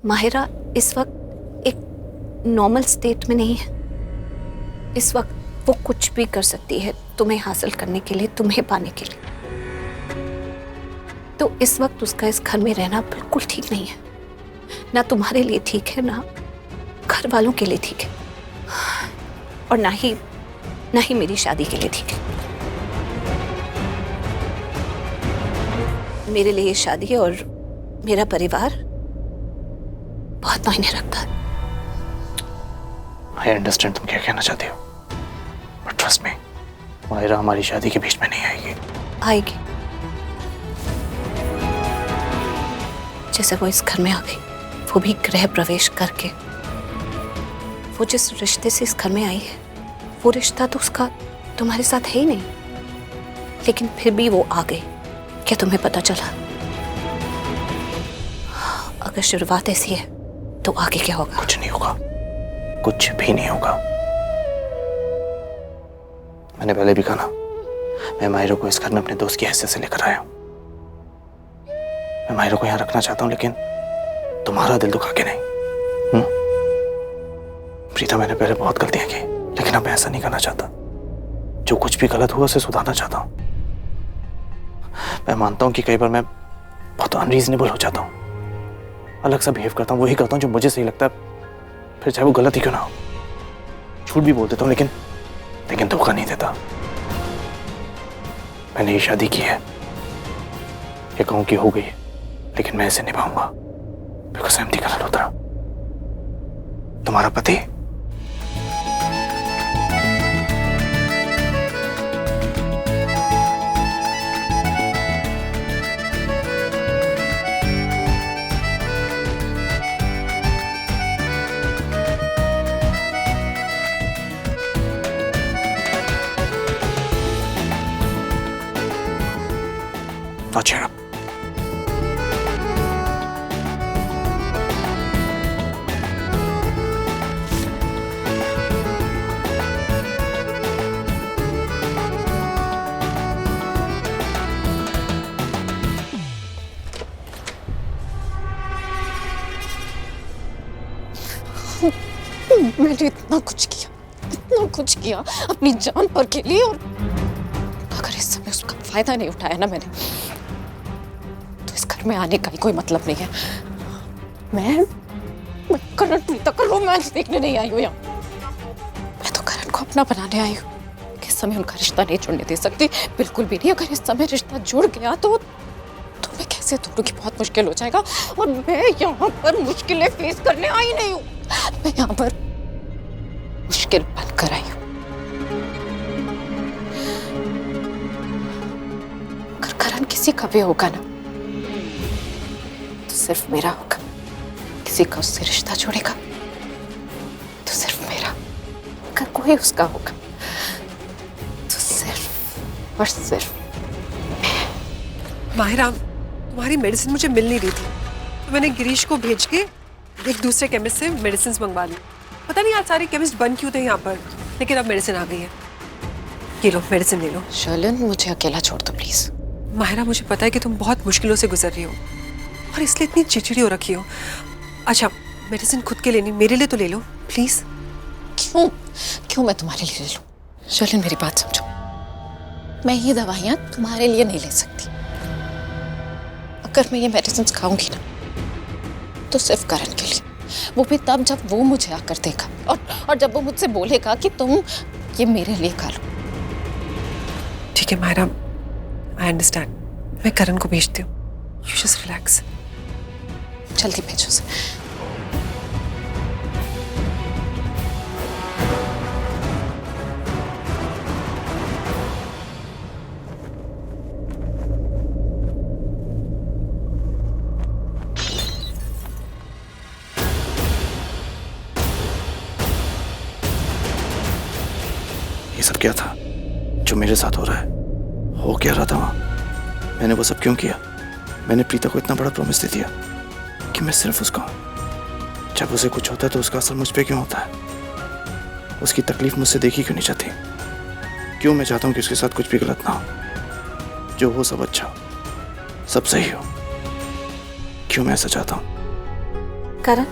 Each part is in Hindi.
माहिरा इस वक्त एक नॉर्मल स्टेट में नहीं है। इस वक्त वो कुछ भी कर सकती है तुम्हें हासिल करने के लिए, तुम्हें पाने के लिए। तो इस वक्त उसका इस घर में रहना बिल्कुल ठीक नहीं है। ना तुम्हारे लिए ठीक है, ना घर वालों के लिए ठीक है, और ना ही मेरी शादी के लिए ठीक है। मेरे लिए ये शादी और मेरा परिवार बहुत मायने रखता है। I understand तुम क्या कहना चाहती हो, but trust me, मायरा हमारी शादी के बीच में नहीं आएगी। आएगी। जैसे वो इस घर में आ गई, वो भी गृह प्रवेश करके। वो जिस रिश्ते से इस घर में आई है, वो रिश्ता तो उसका तुम्हारे साथ है ही नहीं, लेकिन फिर भी वो आ गई। क्या तुम्हें पता चला? अगर शुरुआत ऐसी है तो आगे क्या होगा? कुछ नहीं होगा, कुछ भी नहीं होगा। मैंने पहले भी कहा ना, मैं मायरा को इस घर में अपने दोस्त की हैसियत से लेकर आया हूं। मैं मायरा को यहां रखना चाहता हूं, लेकिन तुम्हारा दिल दुखा के नहीं। प्रीता, मैंने पहले बहुत गलतियां की, लेकिन अब मैं ऐसा नहीं करना चाहता। जो कुछ भी गलत हुआ उसे सुधारना चाहता हूं। मैं मानता हूं कि कई बार मैं बहुत अनरीजनेबल हो जाता हूं, अलग सा बिहेव करता हूं, वही करता हूं जो मुझे सही लगता है, फिर चाहे वो गलत ही क्यों ना हो। झूठ भी बोल देता हूं, लेकिन धोखा नहीं देता। मैंने ये शादी की है, ये कहूं कि हो गई है, लेकिन मैं इसे निभाऊंगा, because I am the Karan Luthra, तुम्हारा पति। Now cheer up. मैंने इतना कुछ किया अपनी जान पर के लिए, और अगर इस समय उसका फायदा नहीं उठाया ना मैंने, तो इस घर में आने का ही कोई मतलब नहीं है। मैं करण प्रीता का रोमांस देखने नहीं आई हूँ यहाँ। मैं तो करण को अपना बनाने आई हूँ। इस समय उनका रिश्ता नहीं जुड़ने दे सकती, बिल्कुल भी नहीं। अगर इस समय रिश्ता जुड़ गया तो मैं कैसे तोड़ूंगी, बहुत मुश्किल हो जाएगा। और मैं यहाँ पर मुश्किलें फेस करने आई नहीं हूँ, मैं यहाँ पर मुश्किल बनकर आई हूँ। अगर करण किसी का भी होगा ना, तो सिर्फ मेरा होगा। किसी का उससे रिश्ता जोड़ेगा तो सिर्फ मेरा। अगर कोई उसका होगा तो सिर्फ और सिर्फ माहिरा, तुम्हारी मेडिसिन मुझे मिल नहीं रही थी, तो मैंने गिरीश को भेज के एक दूसरे केमिस्ट से मेडिसिन मंगवा ली। पता नहीं आज सारे केमिस्ट बंद क्यों थे यहाँ पर, लेकिन अब मेडिसिन आ गई है। ये लो, मेडिसिन ले लो। शर्लिन, मुझे अकेला छोड़ दो प्लीज। माहिरा, मुझे पता है कि तुम बहुत मुश्किलों से गुजर रही हो और इसलिए इतनी चिड़चिड़ी हो रखी हो। अच्छा, मेडिसिन खुद के लेनी, मेरे लिए तो ले लो प्लीज। क्यों मैं तुम्हारे लिए ले लूं? शर्लिन, मेरी बात समझो। मैं ये दवाइयाँ तुम्हारे लिए नहीं ले सकती। अगर मैं ये मेडिसिन खाऊंगी ना, तो सिर्फ करण के लिए, वो भी तब जब वो मुझे आकर देगा और जब वो मुझसे बोलेगा कि तुम ये मेरे लिए खा लो। ठीक है माहिरा, आई अंडरस्टैंड। मैं करण को भेजती हूँ, यू जस्ट रिलैक्स। जल्दी भेजो उसे। ये सब क्या था जो मेरे साथ हो रहा है? हो क्या रहा था वहां? मैंने वो सब क्यों किया? मैंने प्रीता को इतना बड़ा प्रॉमिस दे दिया कि मैं सिर्फ उसका हूं। जब उसे कुछ होता है तो उसका असर मुझ पे क्यों होता है? उसकी तकलीफ मुझसे देखी क्यों नहीं जाती? क्यों मैं चाहता हूं कि उसके साथ कुछ भी गलत ना हो, जो हो सब अच्छा हो, सब सही हो? क्यों मैं ऐसा चाहता हूं? करण,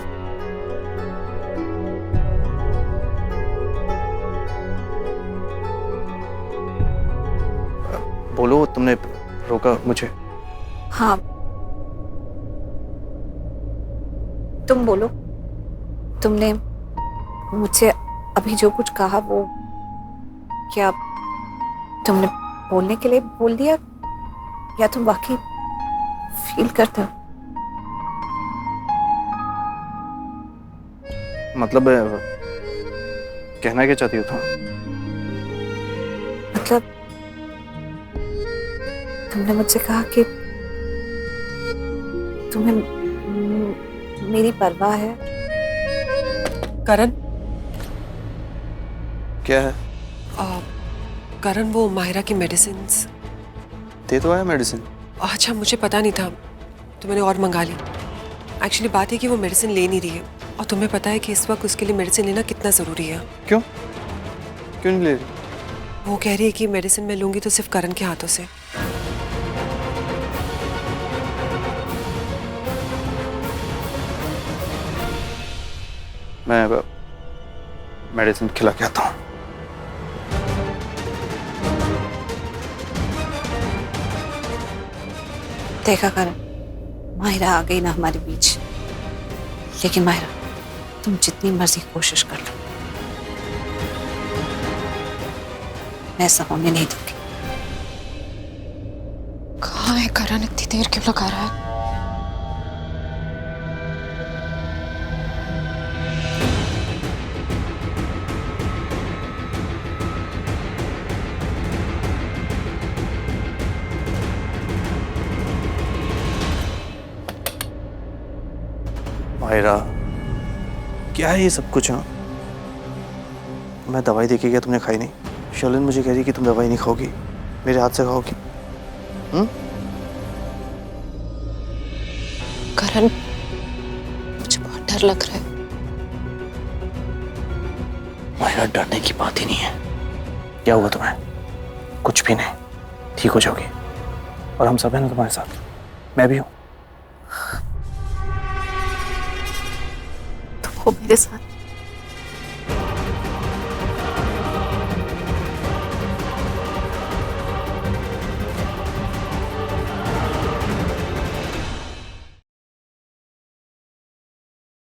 बोलो, तुमने रोका मुझे। हाँ तुम बोलो। तुमने मुझसे अभी जो कुछ कहा वो क्या तुमने बोलने के लिए बोल दिया या तुम वाकई फील करते हो? मतलब कहना क्या चाहती हो तुम? मतलब तुमने मुझसे कहा कि तुम्हें मेरी परवाह है। करण, क्या है? करण वो माहिरा की मेडिसिन। दे तो आया मेडिसिन। अच्छा, मुझे पता नहीं था तो मैंने और मंगा ली। एक्चुअली बात है कि वो मेडिसिन ले नहीं रही है और तुम्हें पता है कि इस वक्त उसके लिए मेडिसिन लेना कितना ज़रूरी है। क्यों क्यों नहीं ले रही? वो कह रही है कि मेडिसिन मैं लूंगी तो सिर्फ करण के हाथों से। मैं मेडिसिन खिला के आता हूँ। देखा करण, माहिरा आ गई ना हमारे बीच, लेकिन माहिरा तुम जितनी मर्जी कोशिश कर लो, मैं ऐसा होने नहीं दूंगी। कहाँ है करण? इतनी देर क्यों लगा रहा है? माहिरा, क्या है ये सब कुछ? हाँ, मैं दवाई देके गया, तुमने खाई नहीं। शर्लिन मुझे कह रही कि तुम दवाई नहीं खाओगी, मेरे हाथ से खाओगी। करण, मुझे बहुत डर लग रहा है। माहिरा, डरने की बात ही नहीं है। क्या हुआ तुम्हें? कुछ भी नहीं, ठीक हो जाओगी। और हम सब हैं ना तुम्हारे साथ, मैं भी हूँ। तुम हो मेरे साथ।